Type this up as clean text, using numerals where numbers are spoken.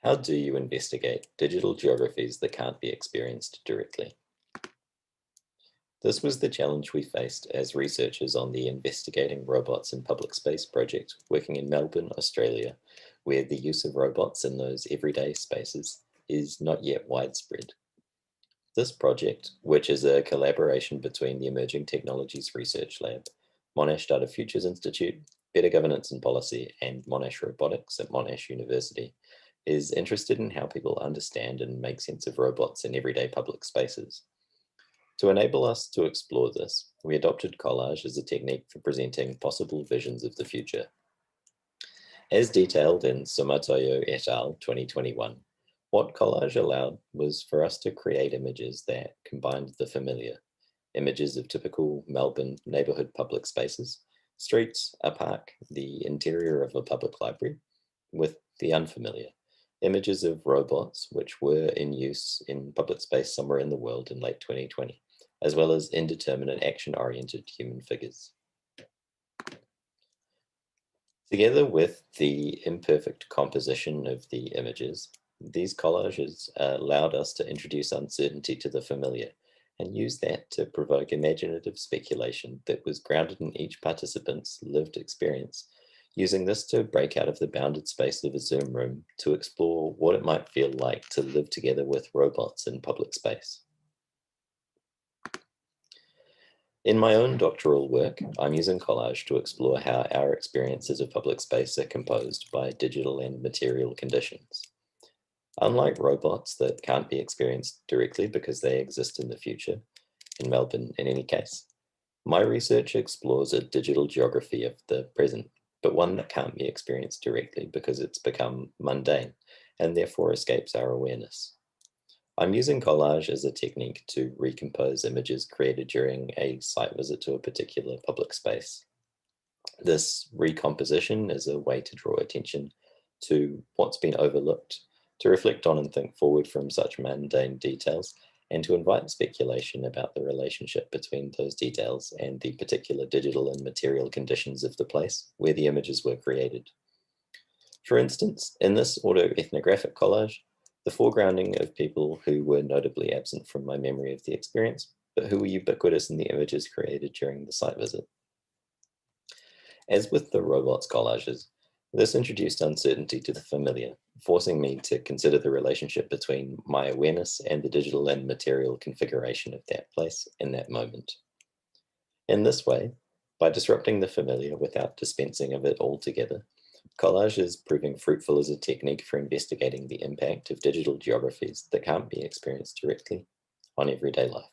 How do you investigate digital geographies that can't be experienced directly? This was the challenge we faced as researchers on the Investigating Robots in Public Space project working in Melbourne, Australia, where the use of robots in those everyday spaces is not yet widespread. This project, which is a collaboration between the Emerging Technologies Research Lab, Monash Data Futures Institute, Better Governance and Policy, and Monash Robotics at Monash University, is interested in how people understand and make sense of robots in everyday public spaces. To enable us to explore this, we adopted collage as a technique for presenting possible visions of the future. As detailed in Sumatoyo et al. 2021, what collage allowed was for us to create images that combined the familiar, images of typical Melbourne neighbourhood public spaces, streets, a park, the interior of a public library, with the unfamiliar, images of robots which were in use in public space somewhere in the world in late 2020, as well as indeterminate action-oriented human figures. Together with the imperfect composition of the images, these collages allowed us to introduce uncertainty to the familiar and use that to provoke imaginative speculation that was grounded in each participant's lived experience, using this to break out of the bounded space of a Zoom room to explore what it might feel like to live together with robots in public space. In my own doctoral work, I'm using collage to explore how our experiences of public space are composed by digital and material conditions. Unlike robots that can't be experienced directly because they exist in the future, in Melbourne in any case, my research explores a digital geography of the present, but one that can't be experienced directly because it's become mundane and therefore escapes our awareness. I'm using collage as a technique to recompose images created during a site visit to a particular public space. This recomposition is a way to draw attention to what's been overlooked, to reflect on and think forward from such mundane details, and to invite speculation about the relationship between those details and the particular digital and material conditions of the place where the images were created. For instance, in this autoethnographic collage, the foregrounding of people who were notably absent from my memory of the experience, but who were ubiquitous in the images created during the site visit. As with the robots collages, this introduced uncertainty to the familiar, forcing me to consider the relationship between my awareness and the digital and material configuration of that place in that moment. In this way, by disrupting the familiar without dispensing of it altogether, collage is proving fruitful as a technique for investigating the impact of digital geographies that can't be experienced directly on everyday life.